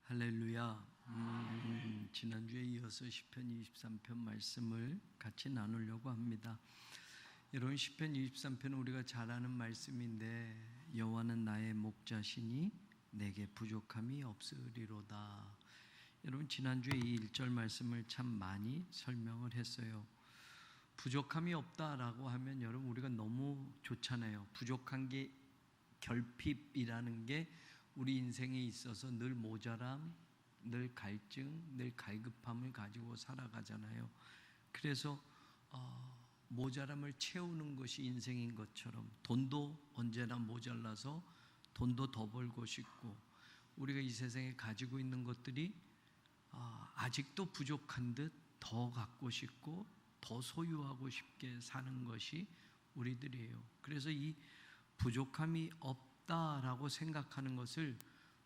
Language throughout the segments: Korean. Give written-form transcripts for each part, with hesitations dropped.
할렐루야. 지난주에 이어서 시편 23편 말씀을 같이 나누려고 합니다. 여러분, 시편 23편은 우리가 잘 아는 말씀인데, 여호와는 나의 목자시니 내게 부족함이 없으리로다. 여러분, 지난주에 이 1절 말씀을 참 많이 설명을 했어요. 부족함이 없다라고 하면 여러분, 우리가 너무 좋잖아요. 부족한 게 결핍이라는 게 우리 인생에 있어서 늘 모자람, 늘 갈증, 늘 갈급함을 가지고 살아가잖아요. 그래서 모자람을 채우는 것이 인생인 것처럼 돈도 언제나 모자라서 돈도 더 벌고 싶고, 우리가 이 세상에 가지고 있는 것들이 아직도 부족한 듯 더 갖고 싶고 더 소유하고 싶게 사는 것이 우리들이에요. 그래서 이 부족함이 없다라고 생각하는 것을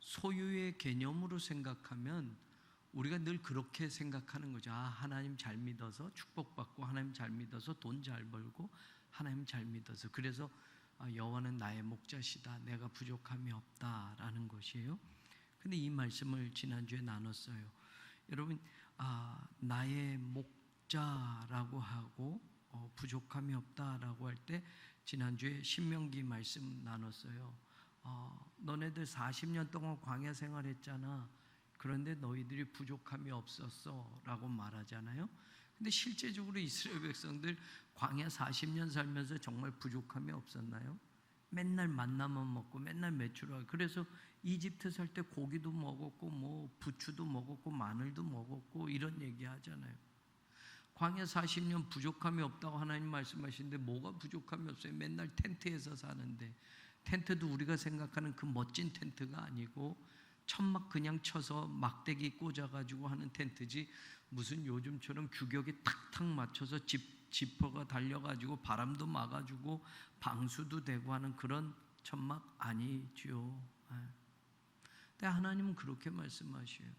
소유의 개념으로 생각하면 우리가 늘 그렇게 생각하는 거죠. 하나님 잘 믿어서 축복받고, 하나님 잘 믿어서 돈 잘 벌고, 하나님 잘 믿어서, 그래서 여호와는 나의 목자시다, 내가 부족함이 없다라는 것이에요. 근데 이 말씀을 지난주에 나눴어요. 여러분, 나의 목자라고 하고 부족함이 없다라고 할 때, 지난주에 신명기 말씀 나눴어요. 너네들 40년 동안 광야 생활했잖아. 그런데 너희들이 부족함이 없었어 라고 말하잖아요. 근데 실제적으로 이스라엘 백성들 광야 40년 살면서 정말 부족함이 없었나요? 맨날 만나만 먹고 맨날 메추라고. 그래서 이집트 살 때 고기도 먹었고 뭐 부추도 먹었고 마늘도 먹었고 이런 얘기 하잖아요. 광야 40년 부족함이 없다고 하나님 말씀하시는데 뭐가 부족함이 없어요? 맨날 텐트에서 사는데, 텐트도 우리가 생각하는 그 멋진 텐트가 아니고 천막 그냥 쳐서 막대기 꽂아가지고 하는 텐트지, 무슨 요즘처럼 규격이 탁탁 맞춰서 지퍼가 달려가지고 바람도 막아주고 방수도 되고 하는 그런 천막 아니지요. 근데 하나님은 그렇게 말씀하셔요.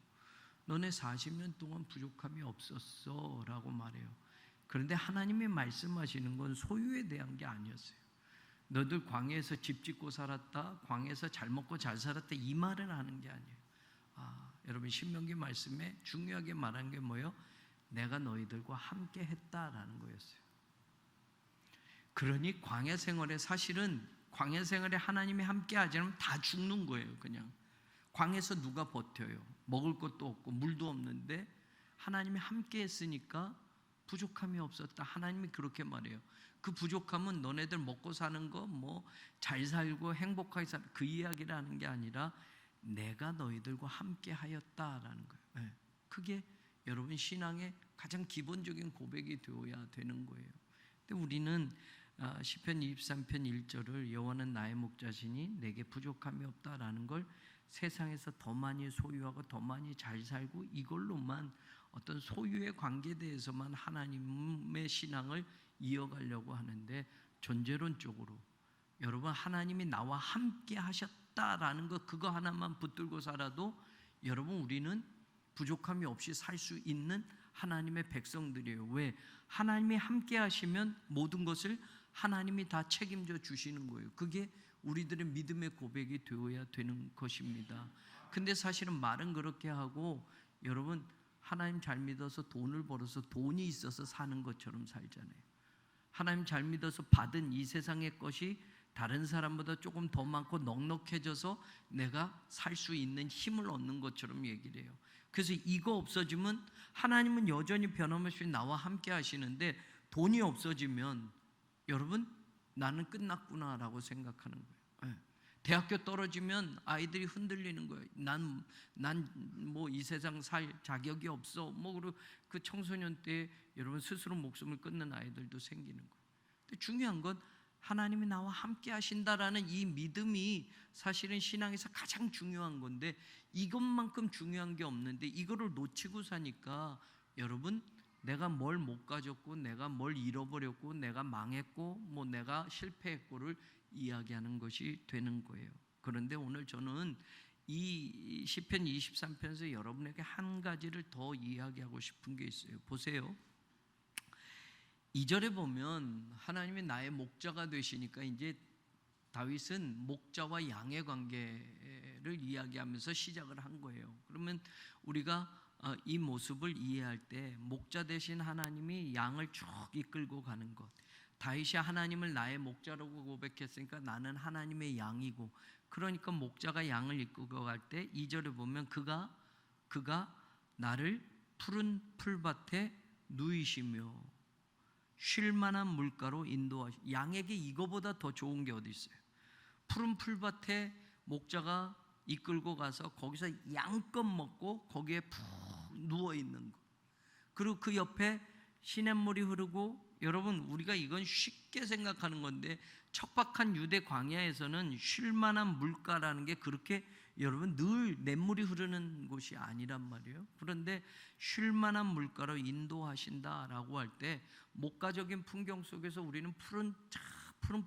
너네 40년 동안 부족함이 없었어 라고 말해요. 그런데 하나님이 말씀하시는 건 소유에 대한 게 아니었어요. 너들 광야에서 집 짓고 살았다, 광야에서 잘 먹고 잘 살았다, 이 말을 하는 게 아니에요. 여러분, 신명기 말씀에 중요하게 말한 게 뭐예요? 내가 너희들과 함께 했다라는 거였어요. 그러니 광야 생활에, 사실은 광야 생활에 하나님이 함께 하지 않으면 다 죽는 거예요. 그냥 광야에서 누가 버텨요? 먹을 것도 없고 물도 없는데 하나님이 함께 했으니까 부족함이 없었다. 하나님이 그렇게 말해요. 그 부족함은 너네들 먹고 사는 거, 뭐 잘 살고 행복하게 사는 그 이야기를 하는 게 아니라 내가 너희들과 함께 하였다라는 거예요. 그게 여러분 신앙의 가장 기본적인 고백이 되어야 되는 거예요. 근데 우리는 시편 23편 1절을 여호와는 나의 목자시니 내게 부족함이 없다라는 걸 세상에서 더 많이 소유하고 더 많이 잘 살고 이걸로만, 어떤 소유의 관계에 대해서만 하나님의 신앙을 이어가려고 하는데, 존재론적으로 여러분, 하나님이 나와 함께 하셨다라는 것, 그거 하나만 붙들고 살아도 여러분, 우리는 부족함이 없이 살 수 있는 하나님의 백성들이에요. 왜? 하나님이 함께 하시면 모든 것을 하나님이 다 책임져 주시는 거예요. 그게 우리들의 믿음의 고백이 되어야 되는 것입니다. 근데 사실은 말은 그렇게 하고, 여러분, 하나님 잘 믿어서 돈을 벌어서 돈이 있어서 사는 것처럼 살잖아요. 하나님 잘 믿어서 받은 이 세상의 것이 다른 사람보다 조금 더 많고 넉넉해져서 내가 살 수 있는 힘을 얻는 것처럼 얘기를 해요. 그래서 이거 없어지면 하나님은 여전히 변함없이 나와 함께 하시는데, 돈이 없어지면 여러분, 나는 끝났구나라고 생각하는 거예요. 대학교 떨어지면 아이들이 흔들리는 거예요. 난 뭐 이 세상 살 자격이 없어. 뭐 그리고 그 청소년 때 여러분 스스로 목숨을 끊는 아이들도 생기는 거예요. 근데 중요한 건 하나님이 나와 함께 하신다라는 이 믿음이 사실은 신앙에서 가장 중요한 건데, 이것만큼 중요한 게 없는데 이거를 놓치고 사니까 여러분, 내가 뭘 못 가졌고 내가 뭘 잃어버렸고 내가 망했고 뭐 내가 실패했고를 이야기하는 것이 되는 거예요. 그런데 오늘 저는 이 시편 23편에서 여러분에게 한 가지를 더 이야기하고 싶은 게 있어요. 보세요. 2절에 보면 하나님이 나의 목자가 되시니까 이제 다윗은 목자와 양의 관계를 이야기하면서 시작을 한 거예요. 그러면 우리가 이 모습을 이해할 때 목자 대신 하나님이 양을 쭉 이끌고 가는 것, 다윗이 하나님을 나의 목자라고 고백했으니까 나는 하나님의 양이고, 그러니까 목자가 양을 이끌고 갈 때 2절에 보면 그가 나를 푸른 풀밭에 누이시며 쉴 만한 물가로 인도하시. 양에게 이거보다 더 좋은 게 어디 있어요? 푸른 풀밭에 목자가 이끌고 가서 거기서 양껏 먹고 거기에 푹 누워 있는 거. 그리고 그 옆에 시냇물이 흐르고, 여러분 우리가 이건 쉽게 생각하는 건데 척박한 유대 광야에서는 쉴 만한 물가라는 게 그렇게 여러분 늘 냇물이 흐르는 곳이 아니란 말이에요. 그런데 쉴 만한 물가로 인도하신다라고 할 때 목가적인 풍경 속에서 우리는 푸른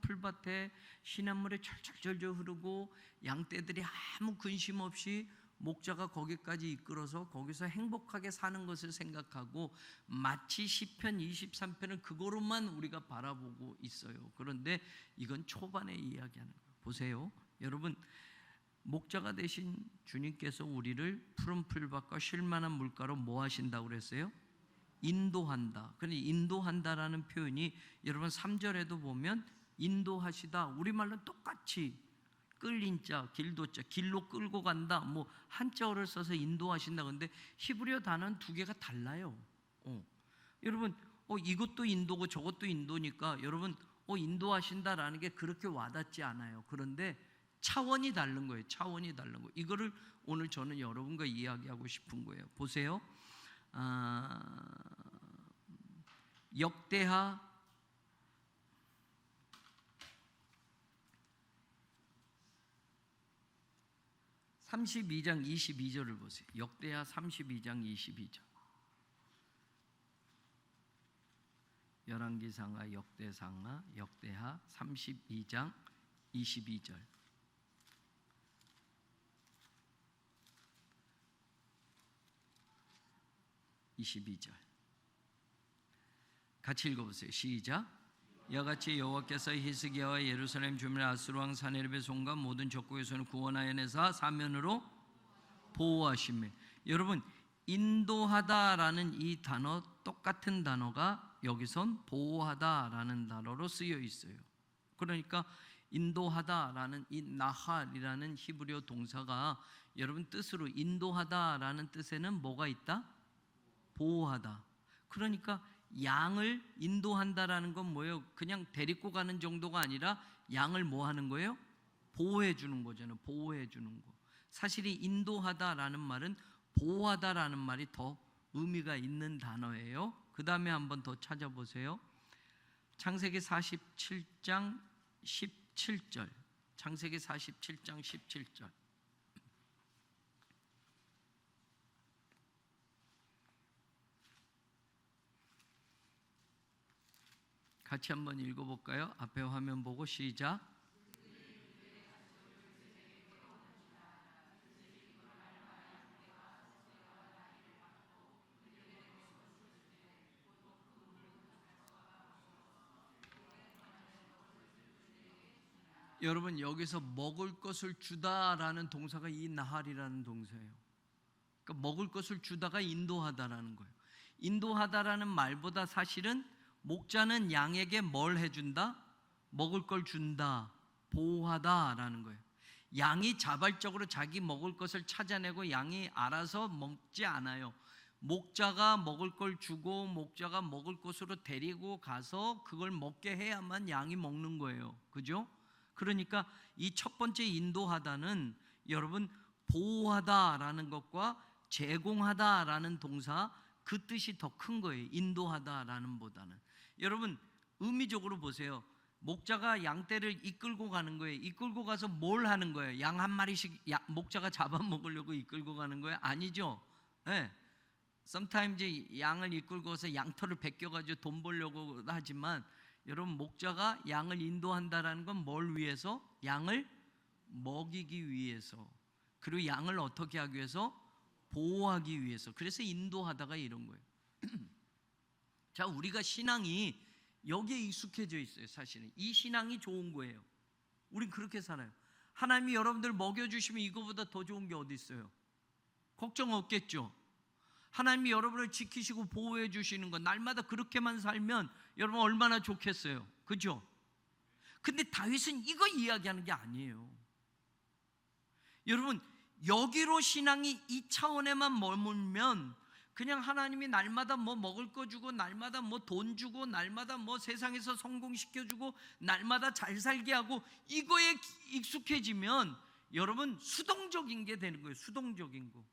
풀밭에 시냇물이 철철철 흐르고 양떼들이 아무 근심 없이 목자가 거기까지 이끌어서 거기서 행복하게 사는 것을 생각하고 마치 시편 23편을 그거로만 우리가 바라보고 있어요. 그런데 이건 초반에 이야기하는 거예요. 보세요, 여러분, 목자가 되신 주님께서 우리를 푸른 풀밭과 쉴 만한 물가로 뭐 하신다고 그랬어요? 인도한다. 그런데 인도한다라는 표현이 여러분 3절에도 보면 인도하시다, 우리말로 똑같이 끌린 자, 길도자, 길로 끌고 간다, 뭐 한자어를 써서 인도하신다. 근데 히브리어 단어는 두 개가 달라요. 여러분 이것도 인도고 저것도 인도니까 여러분 인도하신다라는 게 그렇게 와닿지 않아요. 그런데 차원이 다른 거예요. 차원이 다른 거. 이거를 오늘 저는 여러분과 이야기하고 싶은 거예요. 보세요. 역대하 32장 22절을 보세요. 역대하 32장 22절. 열왕기상하, 역대상하, 역대하 32장 22절. 같이 읽어보세요. 시작. 이와같이 여호와께서 히스기야와 예루살렘 주민 아수르 왕 사네립의 손과 모든 적국의 손을 구원하여 내사 사면으로 보호하시며. 여러분 인도하다라는 이 단어, 똑같은 단어가 여기선 보호하다라는 단어로 쓰여 있어요. 그러니까 인도하다라는 이 나할이라는 히브리어 동사가 여러분 뜻으로 인도하다라는 뜻에는 뭐가 있다? 보호하다. 그러니까 양을 인도한다라는 건 뭐예요? 그냥 데리고 가는 정도가 아니라 양을 뭐 하는 거예요? 보호해 주는 거잖아요. 보호해 주는 거. 사실 이 인도하다라는 말은 보호하다라는 말이 더 의미가 있는 단어예요. 그 다음에 한번 더 찾아보세요. 창세기 47장 17절. 창세기 47장 17절. 같이 한번 읽어볼까요? 앞에 화면 보고 시작. 여러분 여기서 먹을 것을 주다라는 동사가 이 나할이라는 동사예요. 그러니까 먹을 것을 주다가 인도하다라는 거예요. 인도하다라는 말보다 사실은 목자는 양에게 뭘 해준다? 먹을 걸 준다, 보호하다라는 거예요. 양이 자발적으로 자기 먹을 것을 찾아내고 양이 알아서 먹지 않아요. 목자가 먹을 걸 주고 목자가 먹을 곳으로 데리고 가서 그걸 먹게 해야만 양이 먹는 거예요. 그죠? 그러니까 이 첫 번째 인도하다는 여러분 보호하다라는 것과 제공하다라는 동사, 그 뜻이 더 큰 거예요. 인도하다라는 보다는. 여러분 의미적으로 보세요. 목자가 양떼를 이끌고 가는 거예요. 이끌고 가서 뭘 하는 거예요? 양 한 마리씩 목자가 잡아먹으려고 이끌고 가는 거예요? 아니죠. 네. sometimes 양을 이끌고 가서 양털을 벗겨가지고 돈 벌려고 하지만 여러분 목자가 양을 인도한다라는 건 뭘 위해서? 양을 먹이기 위해서, 그리고 양을 어떻게 하기 위해서? 보호하기 위해서. 그래서 인도하다가 이런 거예요. 자, 우리가 신앙이 여기에 익숙해져 있어요. 사실은 이 신앙이 좋은 거예요. 우린 그렇게 살아요. 하나님이 여러분들 먹여주시면 이거보다 더 좋은 게 어디 있어요? 걱정 없겠죠. 하나님이 여러분을 지키시고 보호해 주시는 것, 날마다 그렇게만 살면 여러분 얼마나 좋겠어요. 그죠? 근데 다윗은 이거 이야기하는 게 아니에요. 여러분, 여기로 신앙이 이 차원에만 머물면 그냥 하나님이 날마다 뭐 먹을 거 주고, 날마다 뭐 돈 주고, 날마다 뭐 세상에서 성공시켜주고, 날마다 잘 살게 하고, 이거에 익숙해지면 여러분 수동적인 게 되는 거예요. 수동적인 거.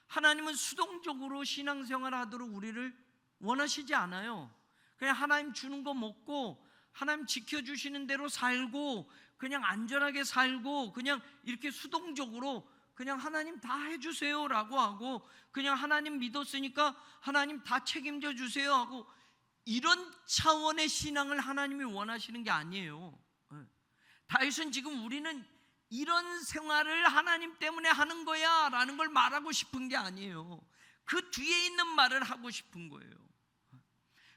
하나님은 수동적으로 신앙생활 하도록 우리를 원하시지 않아요. 그냥 하나님 주는 거 먹고, 하나님 지켜주시는 대로 살고, 그냥 안전하게 살고, 그냥 이렇게 수동적으로 그냥 하나님 다 해주세요 라고 하고, 그냥 하나님 믿었으니까 하나님 다 책임져 주세요 하고, 이런 차원의 신앙을 하나님이 원하시는 게 아니에요. 다윗은 지금 우리는 이런 생활을 하나님 때문에 하는 거야 라는 걸 말하고 싶은 게 아니에요. 그 뒤에 있는 말을 하고 싶은 거예요.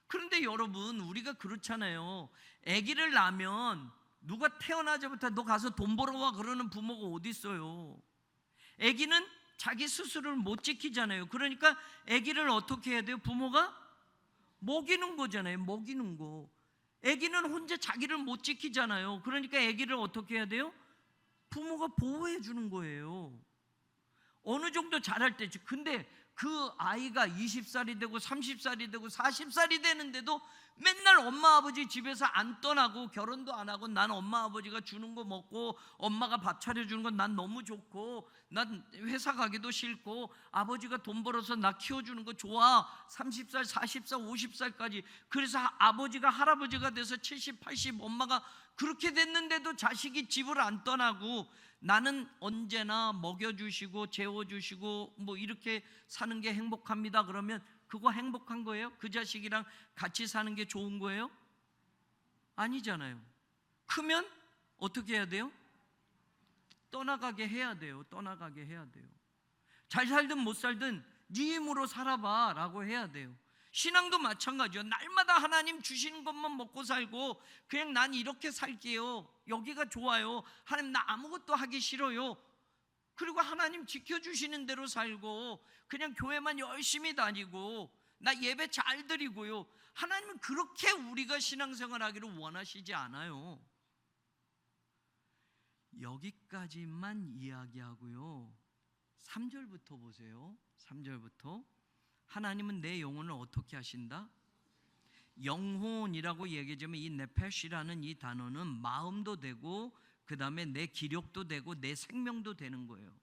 그런데 여러분, 우리가 그렇잖아요. 아기를 낳으면 누가 태어나자부터 너 가서 돈 벌어와 그러는 부모가 어디 있어요. 아기는 자기 스스로를 못 지키잖아요. 그러니까 아기를 어떻게 해야 돼요? 부모가 먹이는 거잖아요. 먹이는 거. 아기는 혼자 자기를 못 지키잖아요. 그러니까 아기를 어떻게 해야 돼요? 부모가 보호해 주는 거예요. 어느 정도 자랄 때지. 근데 그 아이가 20살이 되고 30살이 되고 40살이 되는데도 맨날 엄마 아버지 집에서 안 떠나고, 결혼도 안 하고, 난 엄마 아버지가 주는 거 먹고, 엄마가 밥 차려주는 건 난 너무 좋고, 난 회사 가기도 싫고, 아버지가 돈 벌어서 나 키워주는 거 좋아. 30살, 40살, 50살까지. 그래서 아버지가 할아버지가 돼서 70, 80, 엄마가 그렇게 됐는데도 자식이 집을 안 떠나고, 나는 언제나 먹여주시고 재워주시고 뭐 이렇게 사는 게 행복합니다. 그러면 그거 행복한 거예요? 그 자식이랑 같이 사는 게 좋은 거예요? 아니잖아요. 크면 어떻게 해야 돼요? 떠나가게 해야 돼요. 떠나가게 해야 돼요. 잘 살든 못 살든 네 힘으로 살아봐 라고 해야 돼요. 신앙도 마찬가지요. 날마다 하나님 주시는 것만 먹고 살고, 그냥 난 이렇게 살게요, 여기가 좋아요, 하나님 나 아무것도 하기 싫어요, 그리고 하나님 지켜주시는 대로 살고, 그냥 교회만 열심히 다니고, 나 예배 잘 드리고요. 하나님은 그렇게 우리가 신앙생활 하기를 원하시지 않아요. 여기까지만 이야기하고요, 3절부터 보세요. 3절부터 하나님은 내 영혼을 어떻게 하신다? 영혼이라고 얘기하자면 이 네페시라는 이 단어는 마음도 되고, 그 다음에 내 기력도 되고, 내 생명도 되는 거예요.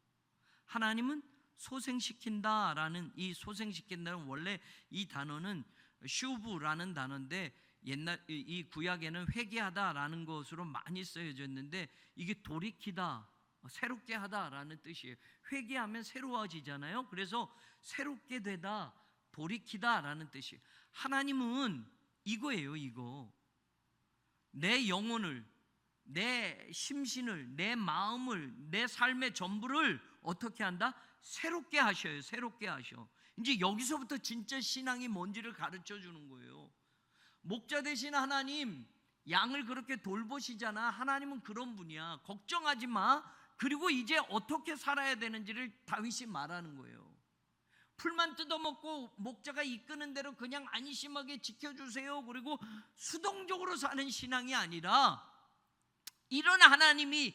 하나님은 소생시킨다라는, 이 소생시킨다는 원래 이 단어는 슈브라는 단어인데, 옛날 이 구약에는 회개하다라는 것으로 많이 쓰여졌는데, 이게 돌이키다, 새롭게 하다라는 뜻이에요. 회개하면 새로워지잖아요. 그래서 새롭게 되다, 돌이키다라는 뜻이에요. 하나님은 이거예요. 이거 내 영혼을, 내 심신을, 내 마음을, 내 삶의 전부를 어떻게 한다? 새롭게 하셔요. 새롭게 하셔. 이제 여기서부터 진짜 신앙이 뭔지를 가르쳐 주는 거예요. 목자 되신 하나님, 양을 그렇게 돌보시잖아. 하나님은 그런 분이야. 걱정하지 마. 그리고 이제 어떻게 살아야 되는지를 다윗이 말하는 거예요. 풀만 뜯어먹고 목자가 이끄는 대로 그냥 안심하게 지켜주세요, 그리고 수동적으로 사는 신앙이 아니라, 이런 하나님이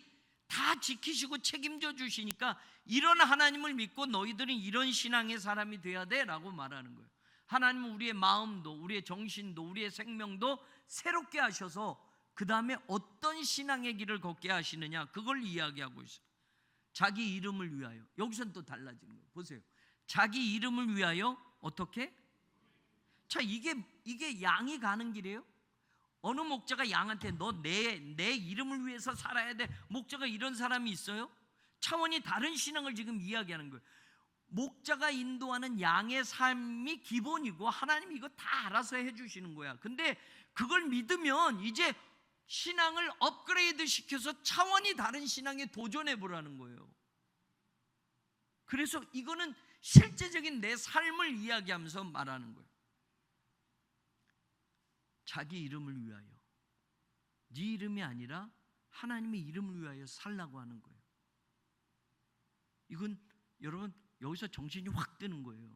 다 지키시고 책임져 주시니까 이런 하나님을 믿고 너희들은 이런 신앙의 사람이 돼야 돼 라고 말하는 거예요. 하나님은 우리의 마음도, 우리의 정신도, 우리의 생명도 새롭게 하셔서 그 다음에 어떤 신앙의 길을 걷게 하시느냐, 그걸 이야기하고 있어요. 자기 이름을 위하여. 여기서는 또 달라지는 거예요. 보세요. 자기 이름을 위하여 어떻게? 자, 이게 양이 가는 길이에요? 어느 목자가 양한테 너 내 이름을 위해서 살아야 돼, 목자가 이런 사람이 있어요? 차원이 다른 신앙을 지금 이야기하는 거예요. 목자가 인도하는 양의 삶이 기본이고, 하나님이 이거 다 알아서 해주시는 거야. 근데 그걸 믿으면 이제 신앙을 업그레이드 시켜서 차원이 다른 신앙에 도전해 보라는 거예요. 그래서 이거는 실제적인 내 삶을 이야기하면서 말하는 거예요. 자기 이름을 위하여. 네 이름이 아니라 하나님의 이름을 위하여 살라고 하는 거예요. 이건 여러분 여기서 정신이 확 드는 거예요.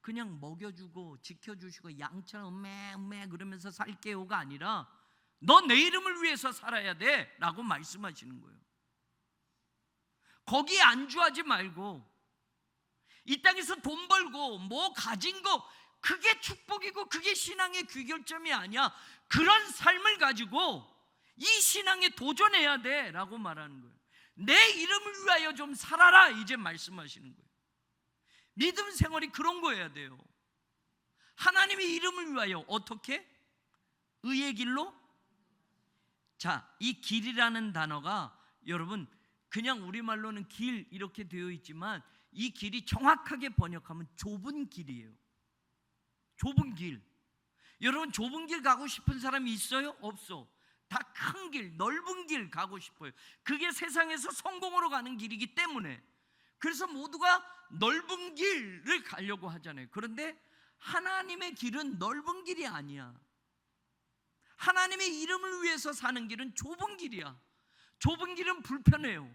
그냥 먹여주고 지켜주시고 양처럼 매 그러면서 살게요가 아니라 너 내 이름을 위해서 살아야 돼 라고 말씀하시는 거예요. 거기에 안주하지 말고 이 땅에서 돈 벌고 뭐 가진 거 그게 축복이고 그게 신앙의 귀결점이 아니야. 그런 삶을 가지고 이 신앙에 도전해야 돼 라고 말하는 거예요. 내 이름을 위하여 좀 살아라 이제 말씀하시는 거예요. 믿음 생활이 그런 거여야 돼요. 하나님의 이름을 위하여 어떻게? 의의 길로? 자, 이 길이라는 단어가 여러분 그냥 우리말로는 길 이렇게 되어 있지만 이 길이 정확하게 번역하면 좁은 길이에요. 좁은 길. 여러분 좁은 길 가고 싶은 사람이 있어요? 없어. 다 큰 길, 넓은 길 가고 싶어요. 그게 세상에서 성공으로 가는 길이기 때문에 그래서 모두가 넓은 길을 가려고 하잖아요. 그런데 하나님의 길은 넓은 길이 아니야. 하나님의 이름을 위해서 사는 길은 좁은 길이야. 좁은 길은 불편해요.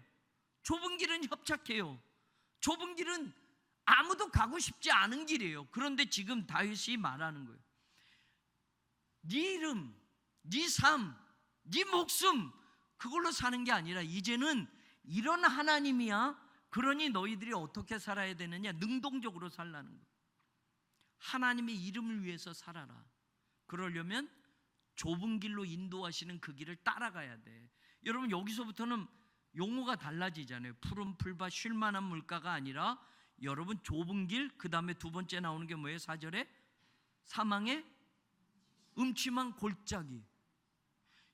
좁은 길은 협착해요. 좁은 길은 아무도 가고 싶지 않은 길이에요. 그런데 지금 다윗이 말하는 거예요. 네 이름, 네 삶, 네 목숨 그걸로 사는 게 아니라 이제는 이런 하나님이야. 그러니 너희들이 어떻게 살아야 되느냐? 능동적으로 살라는 거예요. 하나님의 이름을 위해서 살아라. 그러려면 좁은 길로 인도하시는 그 길을 따라가야 돼. 여러분 여기서부터는 용어가 달라지잖아요. 푸른 풀밭 쉴 만한 물가가 아니라 여러분 좁은 길, 그 다음에 두 번째 나오는 게 뭐예요? 4절에 사망의 음침한 골짜기.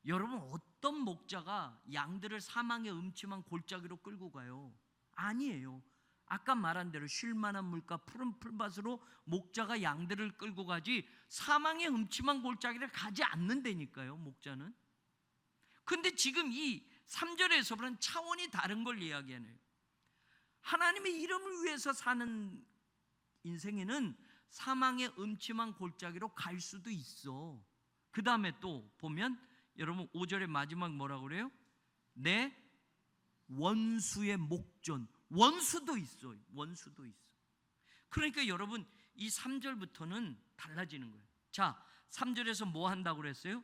여러분 어떤 목자가 양들을 사망의 음침한 골짜기로 끌고 가요? 아니에요. 아까 말한 대로 쉴 만한 물가 푸른 풀밭으로 목자가 양들을 끌고 가지 사망의 음침한 골짜기를 가지 않는다니까요. 목자는. 근데 지금 이 3절에서는 차원이 다른 걸 이야기하네요. 하나님의 이름을 위해서 사는 인생에는 사망의 음침한 골짜기로 갈 수도 있어. 그 다음에 또 보면 여러분 5절의 마지막 뭐라고 그래요? 내 원수의 목전. 원수도 있어. 원수도 있어. 그러니까 여러분 이 3절부터는 달라지는 거예요. 자, 3절에서 뭐 한다고 그랬어요?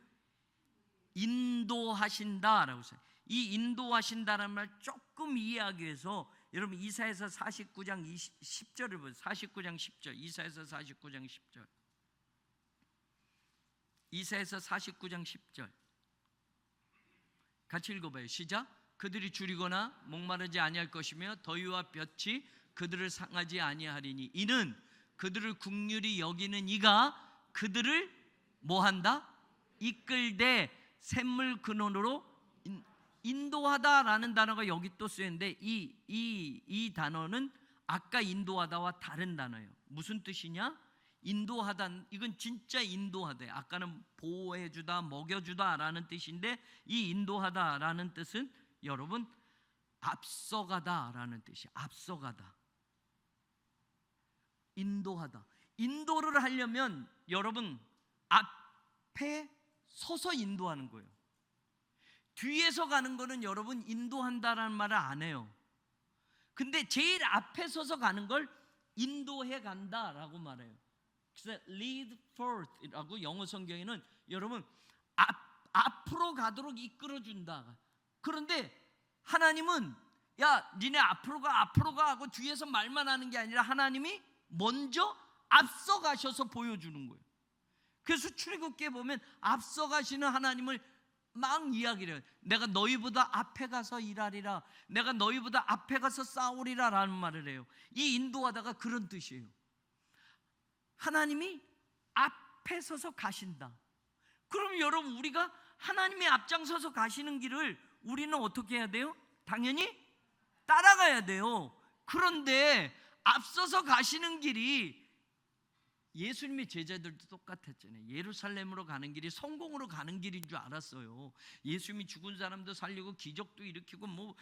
인도하신다라고 했어요. 이 인도하신다라는 말 조금 이해하기 위해서 여러분 이사야서 49장 10절을 보세요. 49장 10절. 이사야서 49장 10절. 이사야서 49장 10절. 같이 읽어봐요. 시작. 그들이 줄이거나 목마르지 아니할 것이며 더위와 볕이 그들을 상하지 아니하리니 이는 그들을 긍휼히 여기는 이가 그들을 뭐한다? 이끌되 샘물 근원으로 인도하다라는 단어가 여기 또 쓰였는데 이 단어는 아까 인도하다와 다른 단어예요. 무슨 뜻이냐? 인도하다, 이건 진짜 인도하다. 아까는 보호해주다, 먹여주다라는 뜻인데 이 인도하다라는 뜻은 여러분 앞서가다라는 뜻이에요. 앞서가다, 인도하다. 인도를 하려면 여러분 앞에 서서 인도하는 거예요. 뒤에서 가는 거는 여러분 인도한다라는 말을 안 해요. 근데 제일 앞에 서서 가는 걸 인도해 간다라고 말해요. 그래서 lead forth라고 영어 성경에는 여러분 앞으로 가도록 이끌어준다. 그런데 하나님은 야 니네 앞으로 가 하고 뒤에서 말만 하는 게 아니라 하나님이 먼저 앞서 가셔서 보여주는 거예요. 그래서 출애굽기에 보면 앞서 가시는 하나님을 막 이야기를 해요. 내가 너희보다 앞에 가서 일하리라, 내가 너희보다 앞에 가서 싸우리라 라는 말을 해요. 이 인도하다가 그런 뜻이에요. 하나님이 앞에 서서 가신다. 그럼 여러분 우리가 하나님이 앞장서서 가시는 길을 우리는 어떻게 해야 돼요? 당연히 따라가야 돼요. 그런데 앞서서 가시는 길이 예수님의 제자들도 똑같았잖아요. 예루살렘으로 가는 길이 성공으로 가는 길인 줄 알았어요. 예수님이 죽은 사람도 살리고 기적도 일으키고 뭐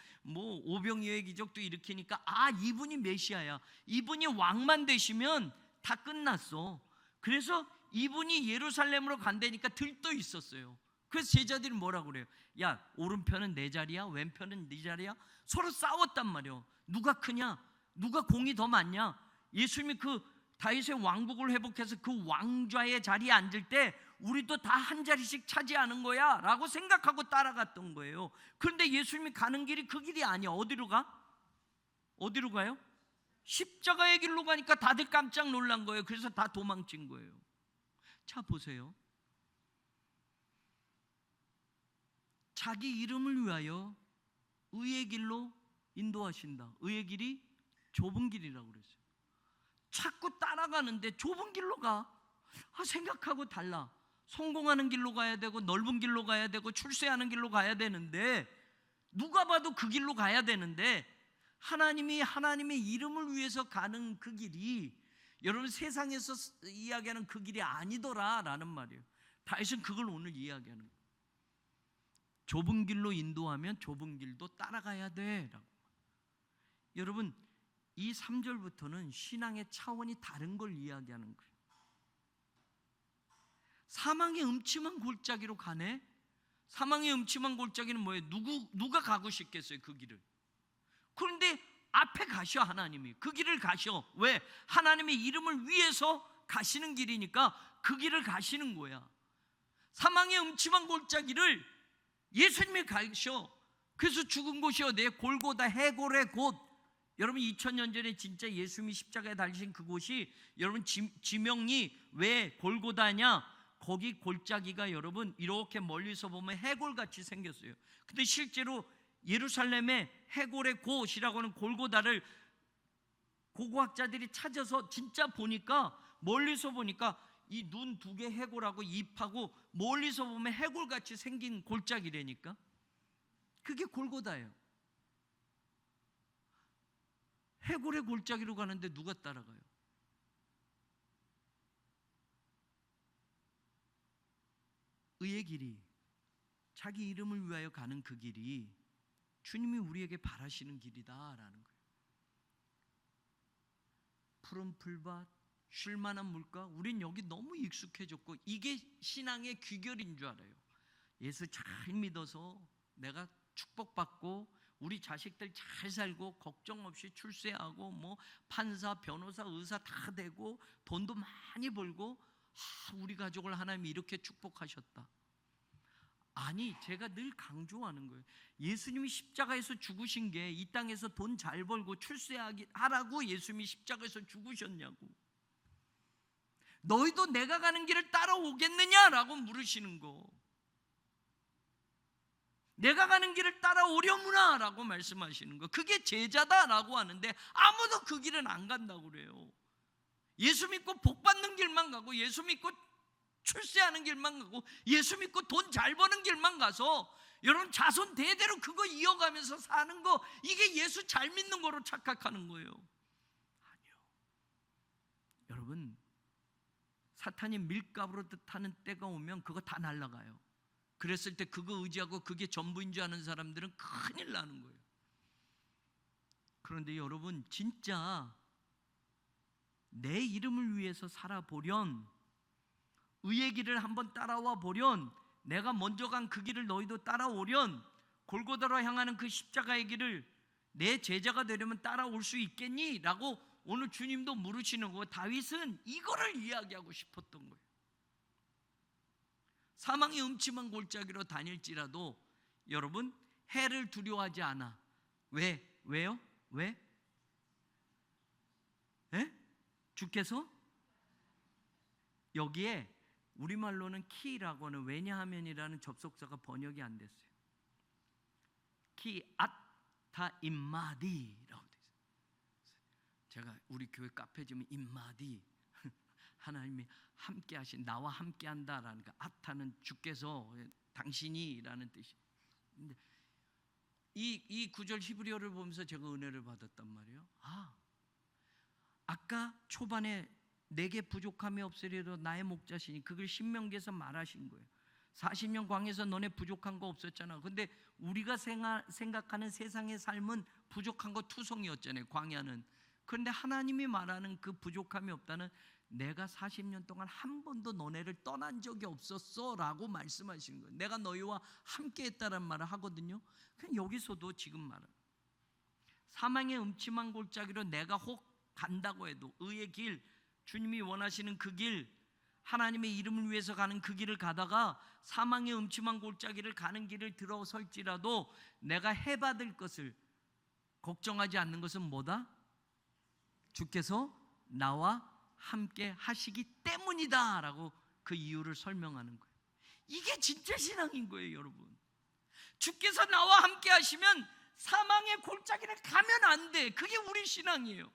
오병이어의 기적도 일으키니까 이분이 메시아야, 이분이 왕만 되시면 다 끝났어. 그래서 이분이 예루살렘으로 간다니까 들떠 있었어요. 그래서 제자들이 뭐라고 그래요? 야, 오른편은 내 자리야, 왼편은 네 자리야. 서로 싸웠단 말이에요. 누가 크냐, 누가 공이 더 많냐. 예수님이 그 다윗의 왕국을 회복해서 그 왕좌의 자리에 앉을 때 우리도 다 한 자리씩 차지하는 거야 라고 생각하고 따라갔던 거예요. 그런데 예수님이 가는 길이 그 길이 아니야. 어디로 가? 어디로 가요? 십자가의 길로 가니까 다들 깜짝 놀란 거예요. 그래서 다 도망친 거예요. 자, 보세요. 자기 이름을 위하여 의의 길로 인도하신다. 의의 길이 좁은 길이라고 그랬어요. 자꾸 따라가는데 좁은 길로 가. 생각하고 달라. 성공하는 길로 가야 되고 넓은 길로 가야 되고 출세하는 길로 가야 되는데, 누가 봐도 그 길로 가야 되는데, 하나님의 이름을 위해서 가는 그 길이 여러분 세상에서 이야기하는 그 길이 아니더라라는 말이에요. 다윗은 그걸 오늘 이야기하는 거예요. 좁은 길로 인도하면 좁은 길도 따라가야 돼라고. 여러분, 이 3절부터는 신앙의 차원이 다른 걸 이야기하는 거예요. 사망의 음침한 골짜기로 가네. 사망의 음침한 골짜기는 뭐예요? 누가 가고 싶겠어요, 그 길을? 그런데 앞에 가셔. 하나님이 그 길을 가셔. 왜? 하나님의 이름을 위해서 가시는 길이니까 그 길을 가시는 거야. 사망의 음침한 골짜기를 예수님이 가셔. 그래서 죽은 곳이요, 내 골고다, 해골의 곳. 여러분 2000년 전에 진짜 예수님이 십자가에 달리신 그곳이, 여러분 지명이 왜 골고다냐? 거기 골짜기가 여러분 이렇게 멀리서 보면 해골같이 생겼어요. 근데 실제로 예루살렘의 해골의 곳이라고 하는 골고다를 고고학자들이 찾아서 진짜 보니까, 멀리서 보니까 이 눈 두 개 해골하고 입하고 멀리서 보면 해골같이 생긴 골짜기라니까. 그게 골고다예요. 해골의 골짜기로 가는데 누가 따라가요? 의의 길이, 자기 이름을 위하여 가는 그 길이 주님이 우리에게 바라시는 길이다라는 거예요. 푸른 풀밭, 쉴만한 물가. 우린 여기 너무 익숙해졌고 이게 신앙의 귀결인 줄 알아요. 예수 잘 믿어서 내가 축복받고 우리 자식들 잘 살고 걱정 없이 출세하고 뭐 판사, 변호사, 의사 다 되고 돈도 많이 벌고, 우리 가족을 하나님이 이렇게 축복하셨다. 아니, 제가 늘 강조하는 거예요. 예수님이 십자가에서 죽으신 게 이 땅에서 돈 잘 벌고 출세하라고 예수님이 십자가에서 죽으셨냐고. 너희도 내가 가는 길을 따라오겠느냐라고 물으시는 거. 내가 가는 길을 따라오려무나 라고 말씀하시는 거. 그게 제자다라고 하는데 아무도 그 길은 안 간다고 그래요. 예수 믿고 복 받는 길만 가고, 예수 믿고 출세하는 길만 가고, 예수 믿고 돈 잘 버는 길만 가서 여러분 자손 대대로 그거 이어가면서 사는 거, 이게 예수 잘 믿는 거로 착각하는 거예요. 아니요. 여러분, 사탄이 밀가부로 뜻하는 때가 오면 그거 다 날아가요. 그랬을 때 그거 의지하고 그게 전부인 줄 아는 사람들은 큰일 나는 거예요. 그런데 여러분, 진짜 내 이름을 위해서 살아보련, 의의 길을 한번 따라와 보련, 내가 먼저 간 그 길을 너희도 따라오련, 골고다로 향하는 그 십자가의 길을 내 제자가 되려면 따라올 수 있겠니? 라고 오늘 주님도 물으시는 거고, 다윗은 이거를 이야기하고 싶었던 거예요. 사망의 음침한 골짜기로 다닐지라도 여러분 해를 두려워하지 않아. 왜요? 왜? 에? 주께서 여기에 우리말로는 키라고 하는 왜냐하면이라는 접속사가 번역이 안 됐어요. 키 아타 임마디라고 돼 있어요. 제가 우리 교회 카페 지면 임마디, 하나님이 함께 하신, 나와 함께 한다라는 거. 아타는 주께서, 당신이라는 뜻이. 근데 이 구절 히브리어를 보면서 제가 은혜를 받았단 말이에요. 아까 초반에 내게 부족함이 없으리로 나의 목자시니, 그걸 신명기에서 말하신 거예요. 40년 광야에서 너네 부족한 거 없었잖아. 근데 우리가 생각하는 세상의 삶은 부족한 거 투성이었잖아요, 광야는. 그런데 하나님이 말하는 그 부족함이 없다는, 내가 40년 동안 한 번도 너네를 떠난 적이 없었어 라고 말씀하시는 거예요. 내가 너희와 함께 했다는 말을 하거든요. 그냥 여기서도 지금 말은 사망의 음침한 골짜기로 내가 혹 간다고 해도 의의 길, 주님이 원하시는 그 길, 하나님의 이름을 위해서 가는 그 길을 가다가 사망의 음침한 골짜기를 가는 길을 들어설지라도 내가 해받을 것을 걱정하지 않는 것은 뭐다? 주께서 나와 함께 하시기 때문이다 라고 그 이유를 설명하는 거예요. 이게 진짜 신앙인 거예요, 여러분. 주께서 나와 함께 하시면 사망의 골짜기를 가면 안 돼. 그게 우리 신앙이에요.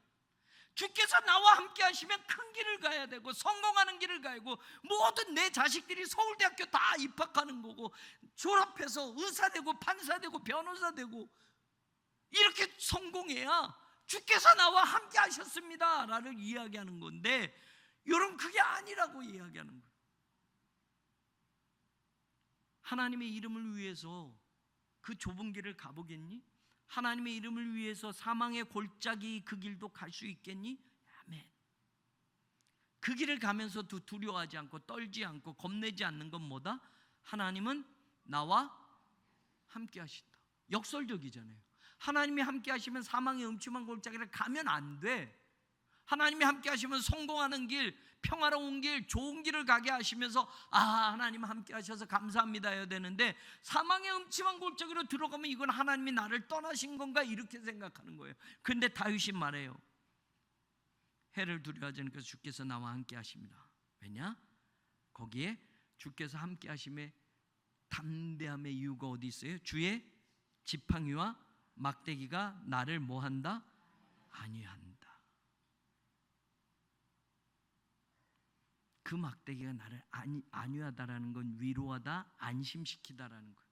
주께서 나와 함께 하시면 큰 길을 가야 되고 성공하는 길을 가고 모든 내 자식들이 서울대학교 다 입학하는 거고 졸업해서 의사 되고 판사 되고 변호사 되고 이렇게 성공해야 주께서 나와 함께 하셨습니다 라를 이야기하는 건데, 여러분 그게 아니라고 이야기하는 거예요. 하나님의 이름을 위해서 그 좁은 길을 가보겠니? 하나님의 이름을 위해서 사망의 골짜기 그 길도 갈 수 있겠니? 아멘. 그 길을 가면서도 두려워하지 않고 떨지 않고 겁내지 않는 건 뭐다? 하나님은 나와 함께 하신다. 역설적이잖아요. 하나님이 함께 하시면 사망의 음침한 골짜기를 가면 안 돼. 하나님이 함께 하시면 성공하는 길, 평화로운 길, 좋은 길을 가게 하시면서 하나님 함께 하셔서 감사합니다 해야 되는데, 사망의 음침한 골짜기로 들어가면 이건 하나님이 나를 떠나신 건가 이렇게 생각하는 거예요. 근데 다윗이 말해요. 해를 두려워하지 않으니까 주께서 나와 함께 하십니다. 왜냐? 거기에 주께서 함께 하심에 담대함의 이유가 어디 있어요? 주의 지팡이와 막대기가 나를 뭐한다? 안위한다. 그 막대기가 나를 안위하다라는 건 위로하다, 안심시키다라는 거예요.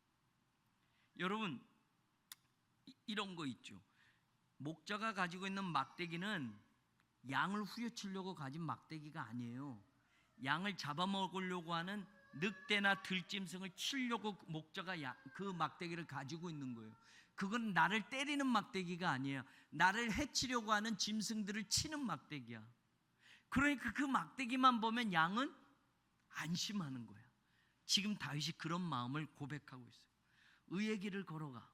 여러분 이런 거 있죠. 목자가 가지고 있는 막대기는 양을 후려치려고 가진 막대기가 아니에요. 양을 잡아먹으려고 하는 늑대나 들짐승을 치려고 목자가 그 막대기를 가지고 있는 거예요. 그건 나를 때리는 막대기가 아니에요. 나를 해치려고 하는 짐승들을 치는 막대기야. 그러니까 그 막대기만 보면 양은 안심하는 거야. 지금 다윗이 그런 마음을 고백하고 있어요. 의의 길을 걸어가,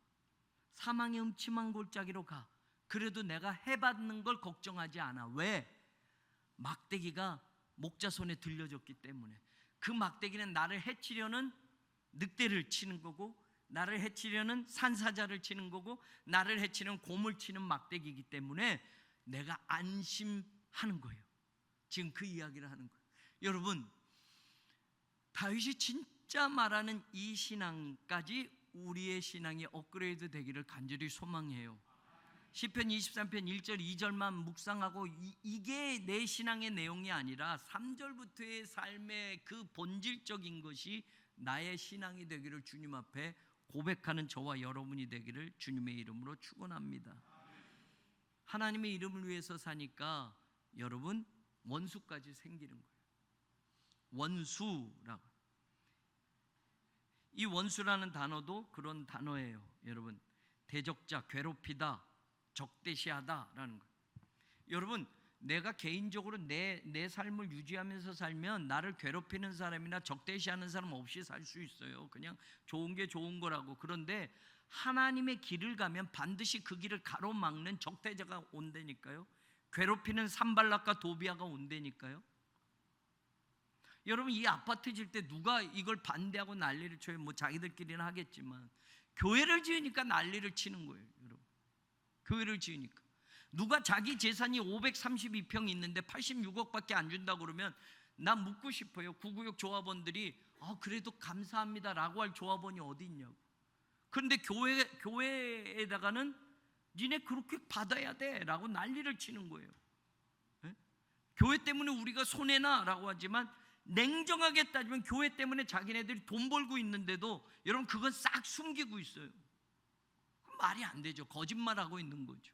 사망의 음침한 골짜기로 가. 그래도 내가 해받는 걸 걱정하지 않아. 왜? 막대기가 목자 손에 들려졌기 때문에. 그 막대기는 나를 해치려는 늑대를 치는 거고, 나를 해치려는 산사자를 치는 거고, 나를 해치는 곰을 치는 막대기이기 때문에 내가 안심하는 거예요. 지금 그 이야기를 하는 거예요. 여러분, 다윗이 진짜 말하는 이 신앙까지 우리의 신앙이 업그레이드 되기를 간절히 소망해요. 시편 23편 1절 2절만 묵상하고 이게 내 신앙의 내용이 아니라 3절부터의 삶의 그 본질적인 것이 나의 신앙이 되기를 주님 앞에 고백하는 저와 여러분이 되기를 주님의 이름으로 축원합니다. 하나님의 이름을 위해서 사니까 여러분 원수까지 생기는 거예요. 원수라고. 이 원수라는 단어도 그런 단어예요. 여러분, 대적자, 괴롭히다, 적대시하다라는 거예요. 여러분, 내가 개인적으로 내 삶을 유지하면서 살면 나를 괴롭히는 사람이나 적대시하는 사람 없이 살 수 있어요. 그냥 좋은 게 좋은 거라고. 그런데 하나님의 길을 가면 반드시 그 길을 가로막는 적대자가 온다니까요. 괴롭히는 산발락과 도비아가 온다니까요. 여러분, 이 아파트 질 때 누가 이걸 반대하고 난리를 쳐요? 뭐 자기들끼리는 하겠지만 교회를 지으니까 난리를 치는 거예요. 여러분, 교회를 지으니까 누가 자기 재산이 532평 있는데 86억밖에 안 준다고 그러면 나 묻고 싶어요. 구구역 조합원들이 그래도 감사합니다라고 할 조합원이 어디 있냐고. 그런데 교회에다가는 니네 그렇게 받아야 돼라고 난리를 치는 거예요. 네? 교회 때문에 우리가 손해나라고 하지만 냉정하게 따지면 교회 때문에 자기네들이 돈 벌고 있는데도 여러분 그건 싹 숨기고 있어요. 말이 안 되죠. 거짓말하고 있는 거죠.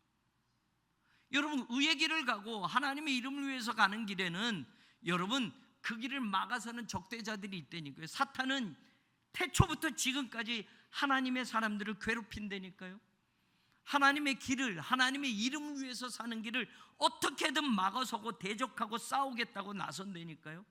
여러분, 의의 길을 가고 하나님의 이름을 위해서 가는 길에는 여러분 그 길을 막아서는 적대자들이 있다니까요. 사탄은 태초부터 지금까지 하나님의 사람들을 괴롭힌다니까요. 하나님의 길을, 하나님의 이름을 위해서 사는 길을 어떻게든 막아서고 대적하고 싸우겠다고 나선다니까요.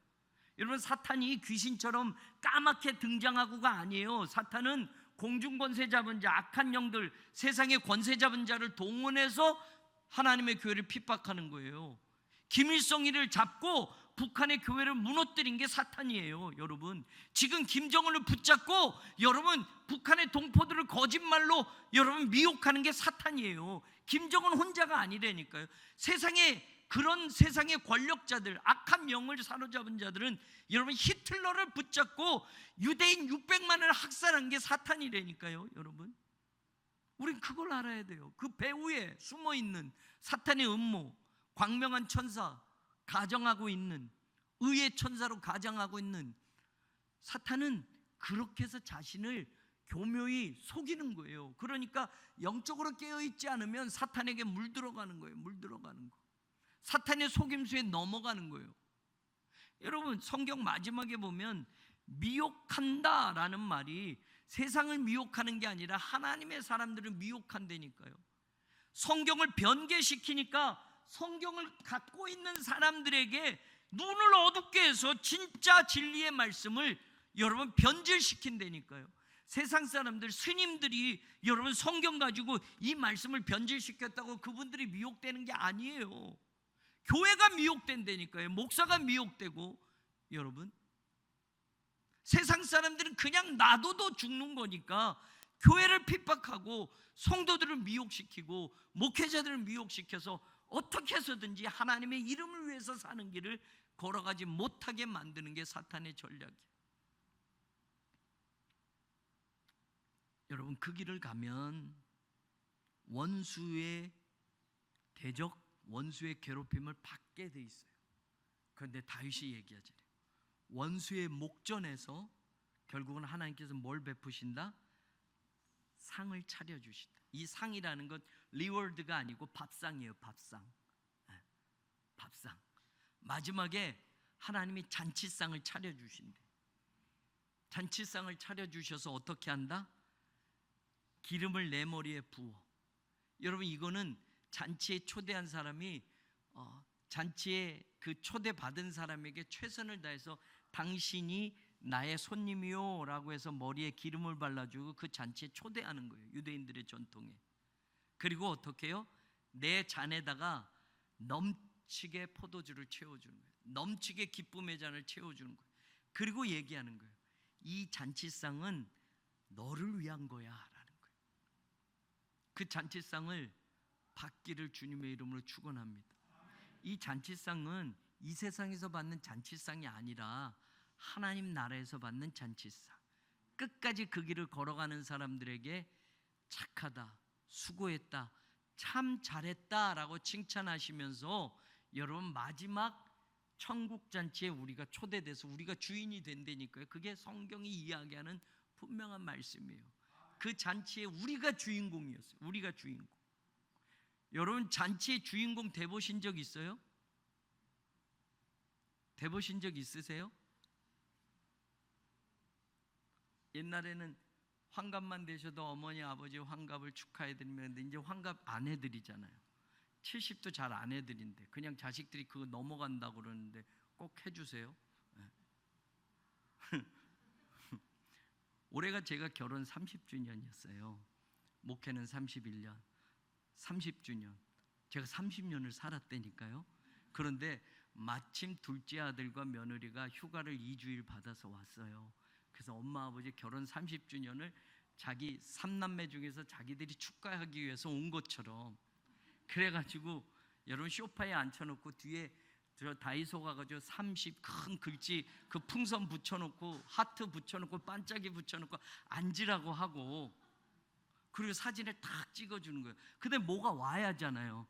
여러분, 사탄이 귀신처럼 까맣게 등장하고가 아니에요. 사탄은 공중권세 잡은 자, 악한 영들, 세상의 권세 잡은 자를 동원해서 하나님의 교회를 핍박하는 거예요. 김일성이를 잡고 북한의 교회를 무너뜨린 게 사탄이에요. 여러분, 지금 김정은을 붙잡고 여러분 북한의 동포들을 거짓말로 여러분 미혹하는 게 사탄이에요. 김정은 혼자가 아니라니까요. 그런 세상의 권력자들, 악한 영을 사로잡은 자들은 여러분 히틀러를 붙잡고 유대인 600만을 학살한 게 사탄이라니까요. 여러분, 우린 그걸 알아야 돼요. 그 배후에 숨어있는 사탄의 음모, 광명한 천사 가정하고 있는, 의의 천사로 가정하고 있는 사탄은 그렇게 해서 자신을 교묘히 속이는 거예요. 그러니까 영적으로 깨어있지 않으면 사탄에게 물들어가는 거예요. 물들어가는 거, 사탄의 속임수에 넘어가는 거예요. 여러분, 성경 마지막에 보면 미혹한다라는 말이 세상을 미혹하는 게 아니라 하나님의 사람들을 미혹한다니까요. 성경을 변개시키니까 성경을 갖고 있는 사람들에게 눈을 어둡게 해서 진짜 진리의 말씀을 여러분 변질시킨다니까요. 세상 사람들, 스님들이 여러분 성경 가지고 이 말씀을 변질시켰다고 그분들이 미혹되는 게 아니에요. 교회가 미혹된다니까요. 목사가 미혹되고. 여러분, 세상 사람들은 그냥 놔둬도 죽는 거니까 교회를 핍박하고 성도들을 미혹시키고 목회자들을 미혹시켜서 어떻게 해서든지 하나님의 이름을 위해서 사는 길을 걸어가지 못하게 만드는 게 사탄의 전략이에요. 여러분, 그 길을 가면 원수의 대적, 원수의 괴롭힘을 받게 돼 있어요. 그런데 다윗이 얘기하잖아요. 원수의 목전에서 결국은 하나님께서 뭘 베푸신다? 상을 차려주신다. 이 상이라는 건 리워드가 아니고 밥상이에요. 밥상. 밥상. 마지막에 하나님이 잔치상을 차려주신대. 잔치상을 차려주셔서 어떻게 한다? 기름을 내 머리에 부어. 여러분, 이거는 잔치에 초대한 사람이 잔치에 그 초대받은 사람에게 최선을 다해서 당신이 나의 손님이요 라고 해서 머리에 기름을 발라주고 그 잔치에 초대하는 거예요. 유대인들의 전통에. 그리고 어떻게 해요? 내 잔에다가 넘치게 포도주를 채워주는 거예요. 넘치게 기쁨의 잔을 채워주는 거예요. 그리고 얘기하는 거예요. 이 잔치상은 너를 위한 거야 라는 거예요. 그 잔치상을 받기를 주님의 이름으로 축원합니다. 이 잔치상은 이 세상에서 받는 잔치상이 아니라 하나님 나라에서 받는 잔치상. 끝까지 그 길을 걸어가는 사람들에게 착하다, 수고했다, 참 잘했다라고 칭찬하시면서 여러분 마지막 천국 잔치에 우리가 초대돼서 우리가 주인이 된다니까요. 그게 성경이 이야기하는 분명한 말씀이에요. 그 잔치에 우리가 주인공이었어요. 우리가 주인공. 여러분, 잔치의 주인공 돼보신 적 있어요? 돼보신 적 있으세요? 옛날에는 환갑만 되셔도 어머니 아버지 환갑을 축하해드리면 이제 환갑 안 해드리잖아요. 70도 잘 안 해드린대. 그냥 자식들이 그거 넘어간다고 그러는데 꼭 해주세요. 올해가 제가 결혼 30주년이었어요. 목회는 31년, 30주년. 제가 30년을 살았다니까요. 그런데 마침 둘째 아들과 며느리가 휴가를 2주일 받아서 왔어요. 그래서 엄마 아버지 결혼 30주년을 자기 3남매 중에서 자기들이 축하하기 위해서 온 것처럼, 그래가지고 여러분 소파에 앉혀놓고 뒤에 저 다이소 가가지고 30 큰 글씨 그 풍선 붙여놓고 하트 붙여놓고 반짝이 붙여놓고 앉으라고 하고, 그리고 사진을 딱 찍어주는 거예요. 근데 뭐가 와야 하잖아요.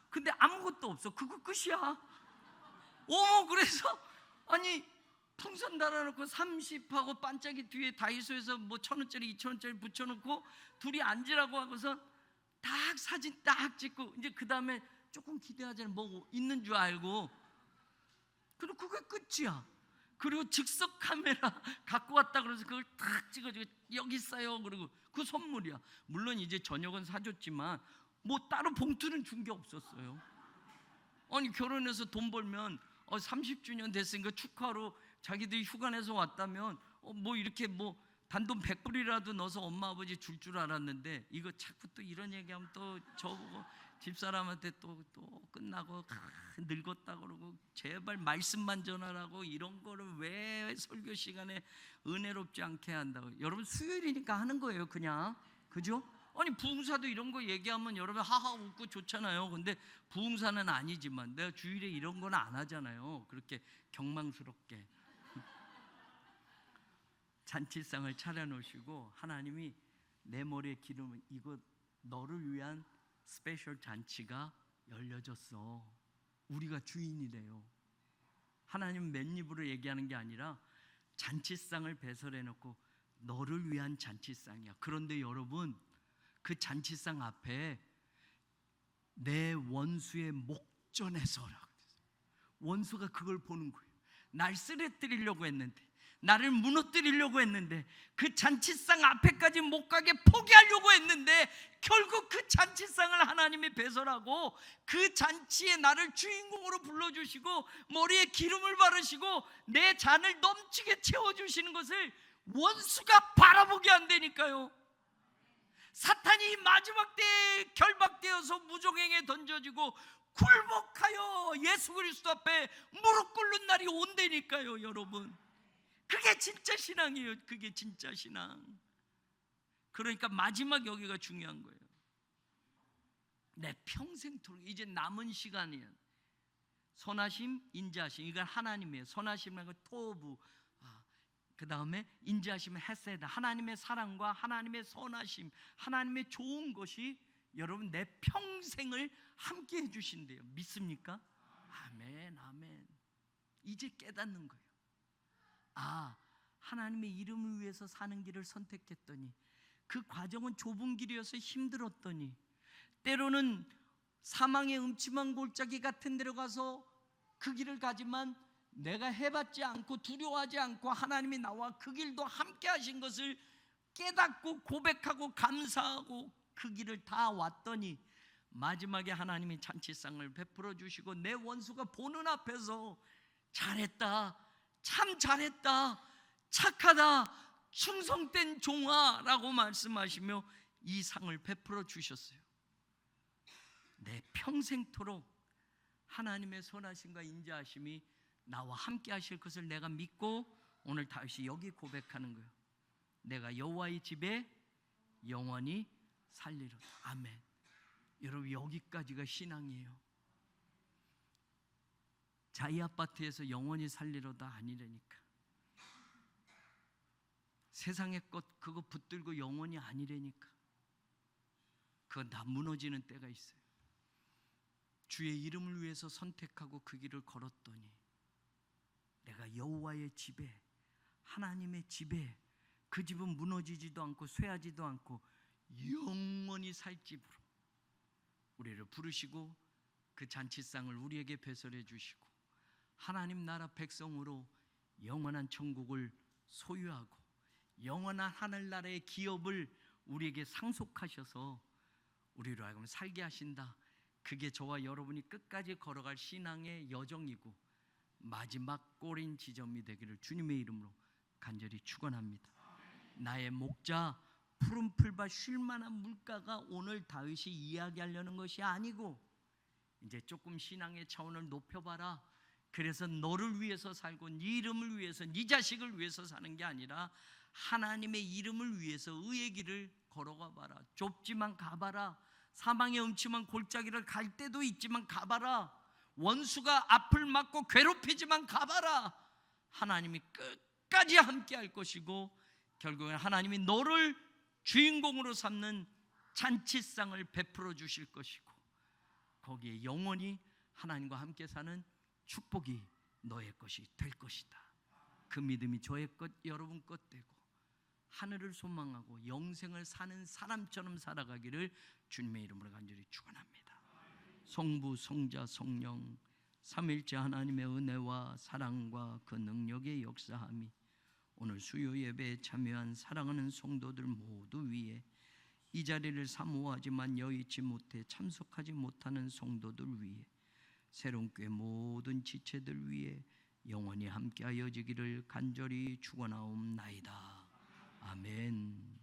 근데 아무것도 없어. 그거 끝이야. 그래서 아니 풍선 달아놓고 30하고 반짝이 뒤에 다이소에서 뭐 1,000원짜리 2,000원짜리 붙여놓고 둘이 앉으라고 하고서 딱 사진 딱 찍고 이제 그 다음에 조금 기대하자는 뭐 있는 줄 알고, 그리고 그게 끝이야. 그리고 즉석 카메라 갖고 왔다 그래서 그걸 탁 찍어주고 여기 있어요. 그리고 그 선물이야. 물론 이제 저녁은 사줬지만 뭐 따로 봉투는 준 게 없었어요. 아니 결혼해서 돈 벌면 30주년 됐으니까 축하로 자기들이 휴가 내서 왔다면 뭐 이렇게 뭐 단돈 100불이라도 넣어서 엄마 아버지 줄 줄 알았는데 이거 자꾸 또 이런 얘기하면 또 저보고 집사람한테 또 끝나고 늙었다 그러고 제발 말씀만 전하라고 이런 거를 왜 설교 시간에 은혜롭지 않게 한다고. 여러분 수요일이니까 하는 거예요 그냥. 그죠? 아니 부흥사도 이런 거 얘기하면 여러분 하하 웃고 좋잖아요. 근데 부흥사는 아니지만 내가 주일에 이런 거는 안 하잖아요. 그렇게 경망스럽게 잔치상을 차려놓으시고 하나님이 내 머리에 기름을 이거 너를 위한 스페셜 잔치가 열려졌어. 우리가 주인이래요. 하나님은 맨입으로 얘기하는 게 아니라 잔치상을 배설해놓고 너를 위한 잔치상이야. 그런데 여러분 그 잔치상 앞에 내 원수의 목전에서라고. 원수가 그걸 보는 거예요. 날 쓰러뜨리려고 했는데, 나를 무너뜨리려고 했는데, 그 잔치상 앞에까지 못 가게 포기하려고 했는데 결국 그 잔치상을 하나님이 배설하고 그 잔치에 나를 주인공으로 불러주시고 머리에 기름을 바르시고 내 잔을 넘치게 채워주시는 것을 원수가 바라보게 한다니까요. 사탄이 마지막 때에 결박되어서 무종행에 던져지고 굴복하여 예수 그리스도 앞에 무릎 꿇는 날이 온다니까요. 여러분 그게 진짜 신앙이에요. 그게 진짜 신앙. 그러니까 마지막 여기가 중요한 거예요. 내 평생토록 이제 남은 시간이에요. 선하심, 인자하심, 이건 하나님이에요. 선하심은 토부, 그 다음에 인자하심은 헤세드, 하나님의 사랑과 하나님의 선하심, 하나님의 좋은 것이 여러분 내 평생을 함께 해주신대요. 믿습니까? 아멘, 아멘. 이제 깨닫는 거예요. 하나님의 이름을 위해서 사는 길을 선택했더니 그 과정은 좁은 길이어서 힘들었더니 때로는 사망의 음침한 골짜기 같은 데로 가서 그 길을 가지만 내가 해봤지 않고 두려워하지 않고 하나님이 나와 그 길도 함께 하신 것을 깨닫고 고백하고 감사하고 그 길을 다 왔더니 마지막에 하나님이 잔치상을 베풀어 주시고 내 원수가 보는 앞에서 잘했다, 참 잘했다, 착하다, 충성된 종아라고 말씀하시며 이 상을 베풀어 주셨어요. 내 평생토록 하나님의 선하심과 인자하심이 나와 함께 하실 것을 내가 믿고 오늘 다시 여기 고백하는 거예요. 내가 여호와의 집에 영원히 살리로다. 아멘. 여러분 여기까지가 신앙이에요. 자이 아파트에서 영원히 살리로다 아니라니까. 세상의 것 그거 붙들고 영원히 아니라니까. 그건 다 무너지는 때가 있어요. 주의 이름을 위해서 선택하고 그 길을 걸었더니 내가 여호와의 집에, 하나님의 집에, 그 집은 무너지지도 않고 쇠하지도 않고 영원히 살 집으로 우리를 부르시고 그 잔치상을 우리에게 배설해 주시고 하나님 나라 백성으로 영원한 천국을 소유하고 영원한 하늘나라의 기업을 우리에게 상속하셔서 우리로 하여금 살게 하신다. 그게 저와 여러분이 끝까지 걸어갈 신앙의 여정이고 마지막 꼬린 지점이 되기를 주님의 이름으로 간절히 축원합니다. 나의 목자 푸른 풀밭 쉴 만한 물가가 오늘 다윗이 이야기하려는 것이 아니고 이제 조금 신앙의 차원을 높여봐라. 그래서 너를 위해서 살고 네 이름을 위해서 네 자식을 위해서 사는 게 아니라 하나님의 이름을 위해서 의의 길을 걸어가 봐라. 좁지만 가봐라. 사망의 음침한 골짜기를 갈 때도 있지만 가봐라. 원수가 앞을 막고 괴롭히지만 가봐라. 하나님이 끝까지 함께 할 것이고 결국엔 하나님이 너를 주인공으로 삼는 잔치상을 베풀어 주실 것이고 거기에 영원히 하나님과 함께 사는 축복이 너의 것이 될 것이다. 그 믿음이 저의 것, 여러분 것 되고 하늘을 소망하고 영생을 사는 사람처럼 살아가기를 주님의 이름으로 간절히 축원합니다. 성부, 성자, 성령 삼일째 하나님의 은혜와 사랑과 그 능력의 역사함이 오늘 수요 예배에 참여한 사랑하는 성도들 모두 위에, 이 자리를 사모하지만 여의치 못해 참석하지 못하는 성도들 위에, 새롬교회 모든 지체들 위에 영원히 함께하여 지기를 간절히 축원하옵나이다. 아멘.